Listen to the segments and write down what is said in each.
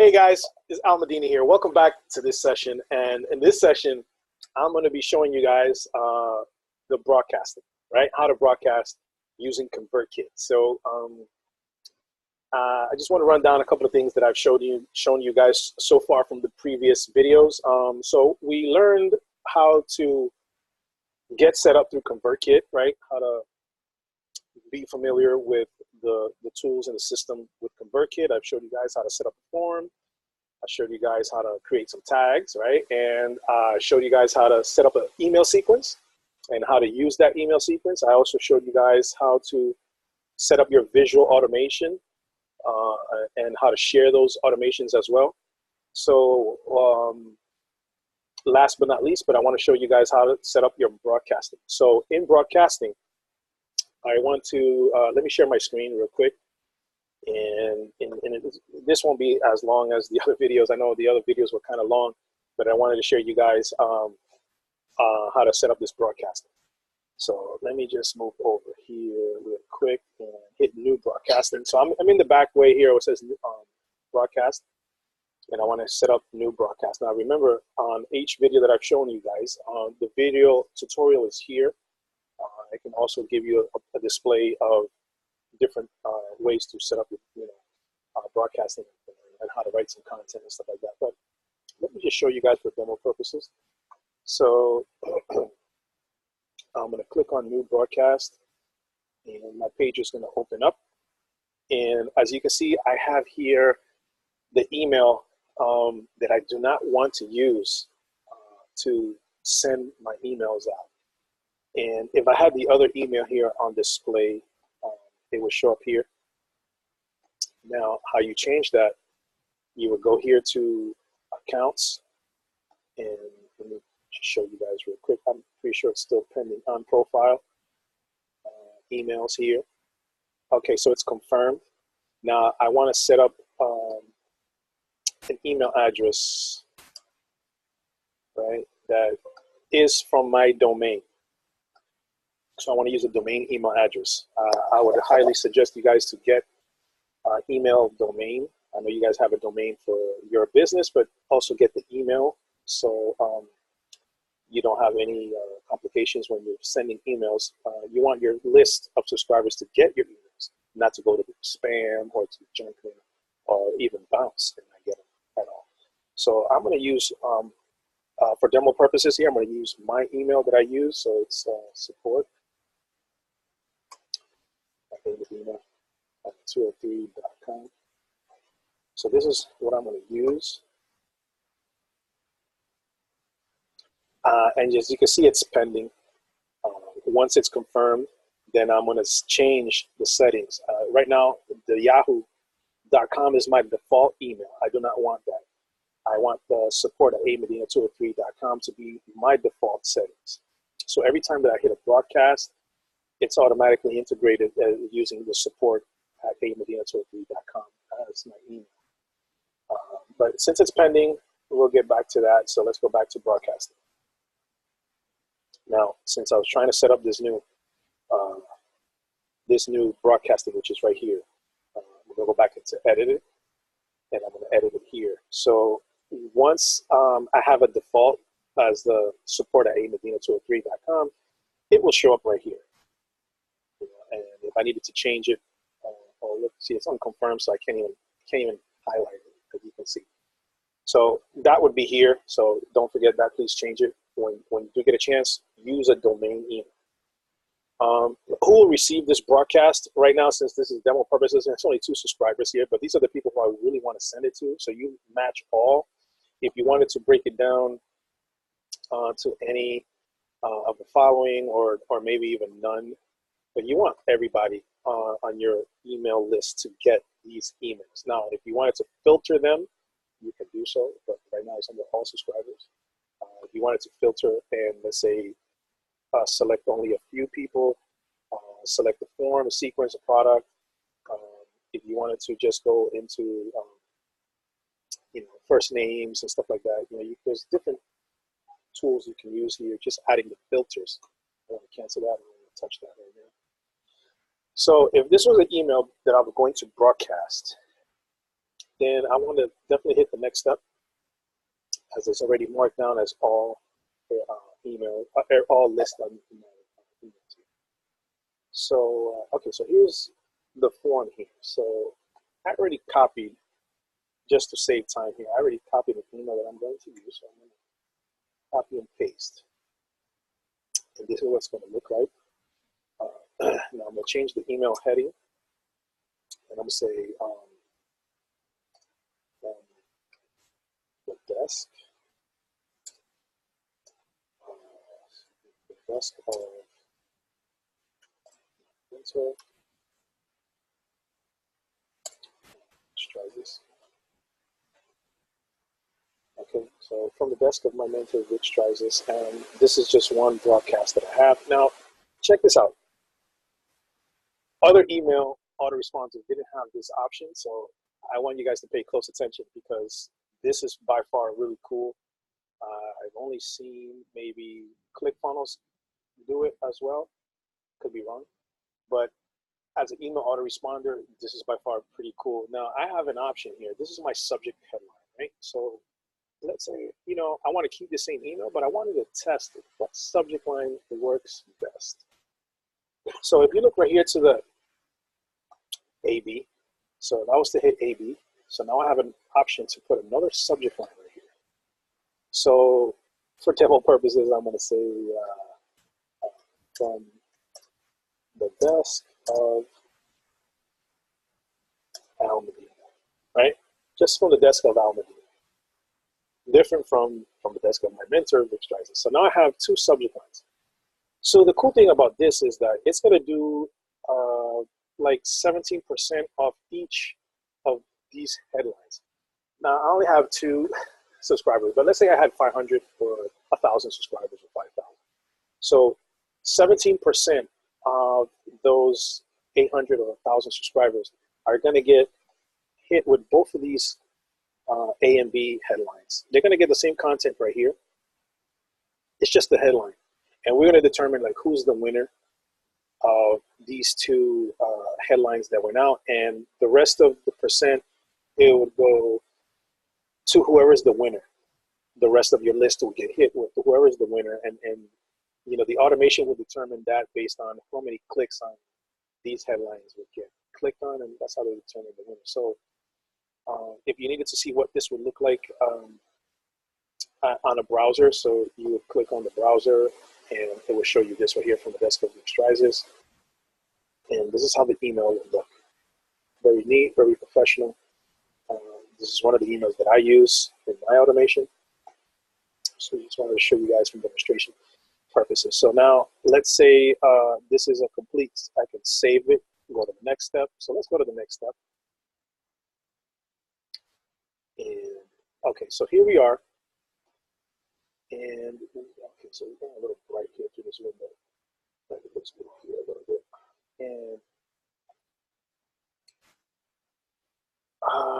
Hey guys, it's Al Medina here. Welcome back to this session. And in this session, I'm going to be showing you guys the broadcasting, right? How to broadcast using ConvertKit. So I just want to run down a couple of things that I've shown you guys so far from the previous videos. So we learned how to get set up through ConvertKit, right? How to be familiar with the tools and the system with ConvertKit. I've showed you guys how to set up a form. I showed you guys how to create some tags, right? And I showed you guys how to set up an email sequence and how to use that email sequence. I also showed you guys how to set up your visual automation and how to share those automations as well. So last but not least, but I want to show you guys how to set up your broadcasting. So in broadcasting, I want to, let me share my screen real quick. And this won't be as long as the other videos. I know the other videos were kind of long, but I wanted to share you guys how to set up this broadcasting. So let me just move over here real quick and hit new broadcasting. So I'm in the back way here where it says broadcast, and I want to set up new broadcast. Now remember, on each video that I've shown you guys, the video tutorial is here. I can also give you a display of different ways to set up your broadcasting and how to write some content and stuff like that. But let me just show you guys for demo purposes. So I'm going to click on new broadcast, and my page is going to open up. And as you can see, I have here the email that I do not want to use to send my emails out. And if I had the other email here on display, it would show up here. Now, how you change that, you would go here to accounts, and let me just show you guys real quick. I'm pretty sure it's still pending on profile. Emails here. Okay, so it's confirmed. Now, I want to set up an email address, right, that is from my domain. So I want to use a domain email address. I would highly suggest you guys to get email domain. I know you guys have a domain for your business, but also get the email so you don't have any complications when you're sending emails. You want your list of subscribers to get your emails, not to go to spam or to junk mail or even bounce and not get them at all. So I'm going to use, for demo purposes here, I'm going to use my email that I use. So it's support. Email at 203.com. So this is what I'm going to use. And as you can see, it's pending. Once it's confirmed, then I'm going to change the settings. Right now, the yahoo.com is my default email. I do not want that. I want the support at amedina203.com to be my default settings. So every time that I hit a broadcast, it's automatically integrated using the support at amedina203.com as my email. But since it's pending, we'll get back to that. So let's go back to broadcasting. Now, since I was trying to set up this new broadcasting, which is right here, we're gonna go back into edit it, and I'm gonna edit it here. So once I have a default as the support at amedina203.com, it will show up right here. And if I needed to change it, look, see, it's unconfirmed, so I can't even highlight it, as you can see. So that would be here. So don't forget that. Please change it when you do get a chance. Use a domain email. Who will receive this broadcast right now? Since this is demo purposes, and it's only 2 subscribers here, but these are the people who I really want to send it to. So you match all. If you wanted to break it down to any of the following, or maybe even none. But you want everybody on your email list to get these emails. Now, if you wanted to filter them, you can do so, but right now it's under all subscribers. If you wanted to filter and, let's say, select only a few people, select the form, a sequence, a product. If you wanted to just go into first names and stuff like that, there's different tools you can use here, just adding the filters. I want to cancel that. I don't want to touch that right now. So if this was an email that I was going to broadcast, then I want to definitely hit the next step, as it's already marked down as all email, all list on email. So, okay, so here's the form here. So I already copied, just to save time here, I already copied the email that I'm going to use. So I'm going to copy and paste. And this is what it's going to look like. Now I'm going to change the email heading. And I'm going to say the desk. The desk of mentor. Let's try this. Okay, so from the desk of my mentor, Rich tries this, and this is just one broadcast that I have. Now, check this out. Other email autoresponders didn't have this option, so I want you guys to pay close attention because this is by far really cool. I've only seen maybe ClickFunnels do it as well. Could be wrong, but as an email autoresponder, this is by far pretty cool. Now, I have an option here. This is my subject headline, right? So let's say, you know, I want to keep the same email, but I wanted to test it. What subject line works best? So if you look right here to the AB, so if I was to hit AB, so now I have an option to put another subject line right here. So for demo purposes, I'm going to say from the desk of Al Medina, right? Just from the desk of Al Medina. Different from the desk of my mentor, Rich Dreiser. So now I have two subject lines. So the cool thing about this is that it's going to do like 17% of each of these headlines. Now I only have 2 subscribers, but let's say I had 500 or 1,000 subscribers or 5,000. So 17% of those 800 or 1,000 subscribers are going to get hit with both of these A and B headlines. They're going to get the same content right here. It's just the headline. And we're going to determine like who's the winner of these 2 headlines that went out. And the rest of the percent, it would go to whoever's the winner. The rest of your list will get hit with whoever's the winner. And you know, the automation will determine that based on how many clicks on these headlines would get clicked on. And that's how they determine the winner. So if you needed to see what this would look like on a browser, so you would click on the browser and it will show you this right here from the desk of Rich Dreiser. And this is how the email would look. Very neat, very professional. This is one of the emails that I use in my automation. So I just wanted to show you guys for demonstration purposes. So now let's say this is a complete, I can save it, go to the next step. So let's go to the next step. And okay, so here we are. And okay, so we're going a little bright here through this window. Let me just move here a little bit. And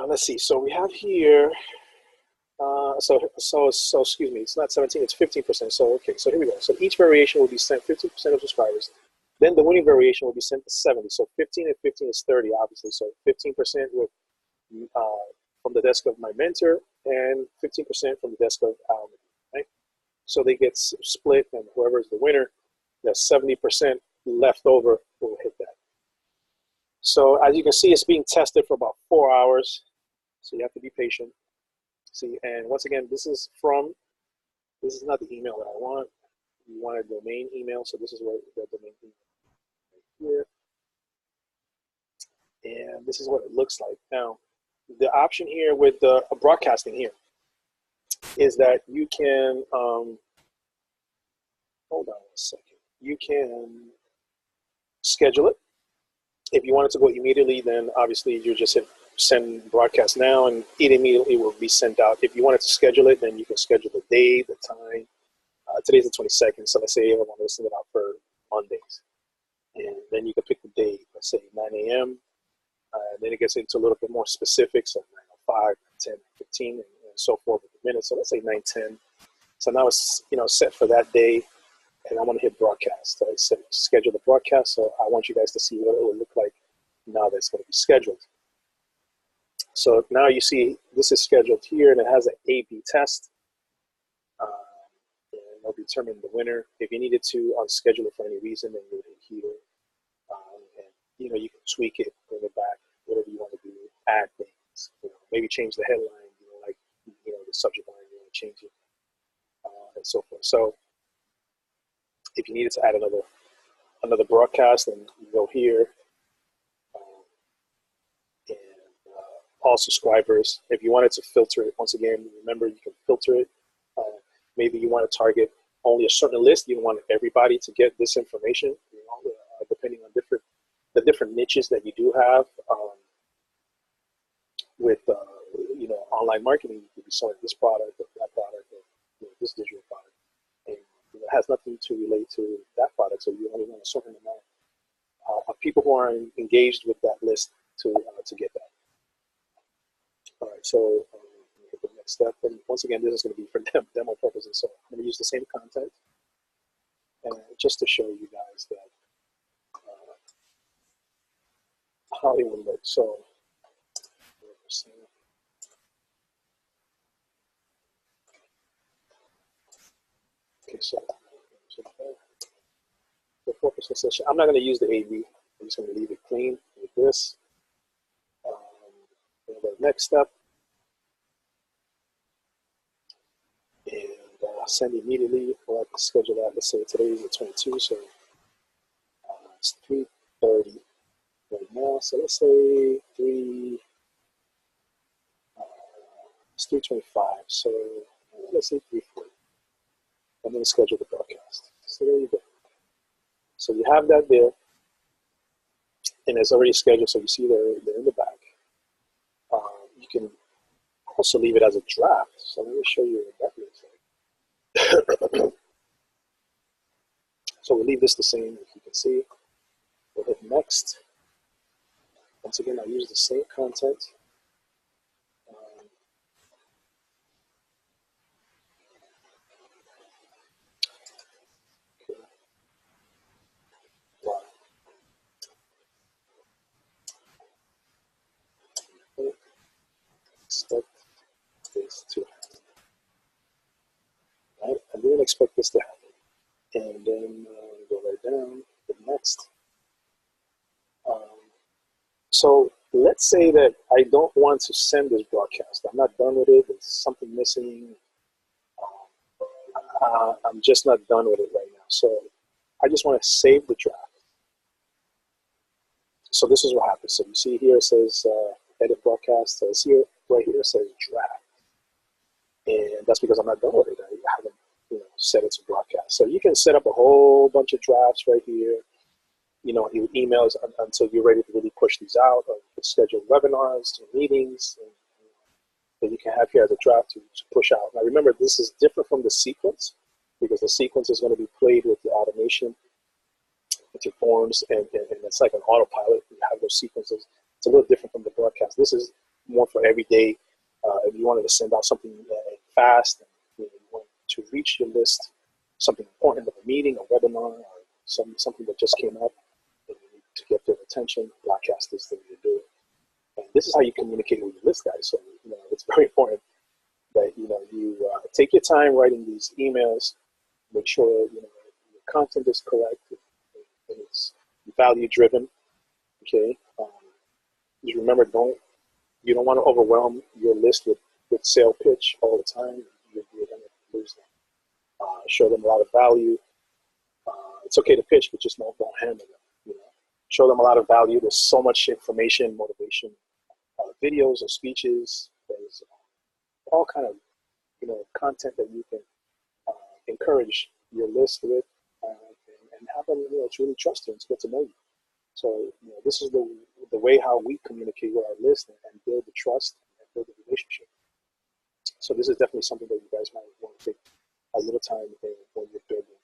let's see. So we have here. So excuse me. It's not 17. It's 15%. So okay. So here we go. So each variation will be sent 15% of subscribers. Then the winning variation will be sent to 70. So 15 and 15 is 30, obviously. So 15% with from the desk of my mentor, and 15% from the desk of Al. Right? So they get split, and whoever is the winner, that's 70% left over will hit that. So as you can see, it's being tested for about 4 hours. So you have to be patient. See, and once again, this is not the email that I want. You want a domain email, so this is where the domain email right here. And this is what it looks like. Now, the option here with the broadcasting here is that you can, hold on a second. You can schedule it. If you want it to go immediately, then obviously you just hit send broadcast now and it immediately will be sent out. If you wanted to schedule it, then you can schedule the day, the time. Today's the 22nd, so let's say you want to send it out for Mondays. And then you can pick the date, let's say 9 a.m. Then it gets into a little bit more specific, so 9:05, 10, 15, and so forth with the minutes. So let's say 9:10. So now it's set for that day, and I want to hit broadcast. So I said schedule the broadcast. So I want you guys to see what it will look like now that it's going to be scheduled. So now you see this is scheduled here, and it has an A/B test. And it'll determine the winner. If you needed to unschedule it for any reason, then you would hit here. And you can tweak it, bring it back, whatever you want to do, add things. Maybe change the headline. Like the subject line, you want to change it, and so forth. So if you needed to add another broadcast, then you go here. And all subscribers. If you wanted to filter it, once again, remember you can filter it. Maybe you want to target only a certain list. You don't want everybody to get this information. Depending on the different niches that you do have with online marketing. You could be selling this product or that product or this digital product, and it has nothing to relate to that product. So you only want a certain amount of people who are engaged with that list to get that. All right, so hit the next step. And once again, this is going to be for demo purposes. So I'm going to use the same content, and just to show you guys that how it would look. So okay, so the 4% session. I'm not going to use the A/B. I'm just going to leave it clean with this. The next step, and send immediately. We'll have to schedule that. Let's say today is the 22, so it's 3:30 right now. So let's say it's 3:25. So let's say 3:40. I'm going to schedule the broadcast. So there you go. So you have that there, and it's already scheduled. So you see they're in the back. You can also leave it as a draft. So let me show you what that looks like. So we'll leave this the same, as you can see. We'll hit next. Once again, I use the same content. Expect this to happen. Right? I didn't expect this to happen. And then go right down, the next. So let's say that I don't want to send this broadcast. I'm not done with it. There's something missing. I'm just not done with it right now. So I just want to save the draft. So this is what happens. So you see here it says edit broadcast. So it's here, right here it says draft. And that's because I'm not done with it. I haven't set it to broadcast. So you can set up a whole bunch of drafts right here. Your emails until you're ready to really push these out, or you can schedule webinars, meetings, and that you can have here as a draft to push out. Now remember, this is different from the sequence, because the sequence is going to be played with the automation, with your forms, and it's like an autopilot. You have those sequences. It's a little different from the broadcast. This is more for every day. If you wanted to send out something fast, and you want to reach your list, something important, like a meeting, a webinar, or something that just came up, and you need to get their attention, broadcast is the way to do it. And this is how you communicate with your list, guys. So it's very important that you take your time writing these emails. Make sure your content is correct and it's value driven. Okay. Just remember, you don't want to overwhelm your list with sale pitch all the time. You're going to lose them. Show them a lot of value. It's okay to pitch, but just don't hammer them. Show them a lot of value. There's so much information, motivation, videos or speeches. There's all kind of content that you can encourage your list with, and have them truly trust you and get to know you. So this is the way how we communicate with our list and build the trust and build the relationship. So this is definitely something that you guys might want to take a little time when you're building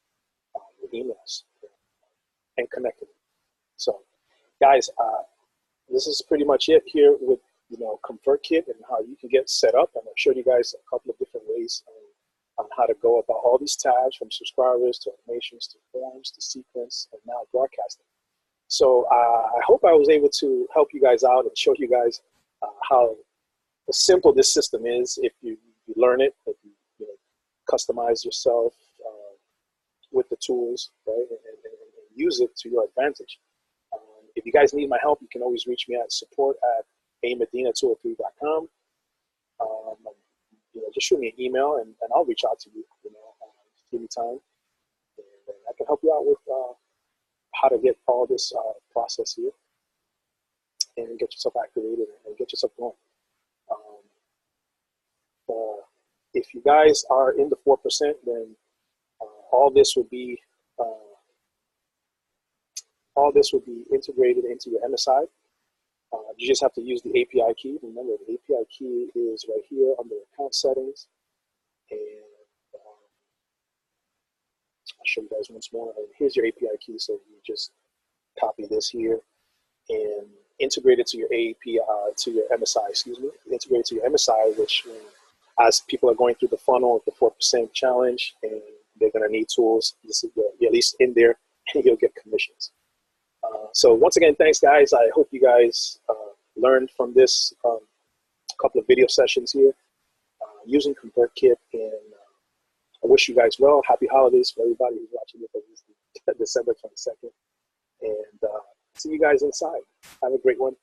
your emails and connecting. So guys, this is pretty much it here with ConvertKit and how you can get set up. And I've showed you guys a couple of different ways on how to go about all these tabs, from subscribers to automations to forms to sequence and now broadcasting. So I hope I was able to help you guys out and show you guys how simple this system is if you learn it, if you customize yourself with the tools, right, and use it to your advantage. If you guys need my help, you can always reach me at support@amedina203.com. Just shoot me an email and I'll reach out to you. Just give me time, and I can help you out with how to get all this process here and get yourself activated and get yourself going. If you guys are in the 4%, then all this would be integrated into your MSI. You just have to use the API key. Remember, the API key is right here under account settings. And I'll show you guys once more. And here's your API key. So you just copy this here and integrate it to your to your MSI, excuse me. Integrate it to your MSI, which as people are going through the funnel of the 4% challenge, and they're going to need tools, this is at least in there, and you'll get commissions. So once again, thanks, guys. I hope you guys learned from this couple of video sessions here using ConvertKit, and I wish you guys well. Happy holidays for everybody who's watching this December 22nd, and see you guys inside. Have a great one.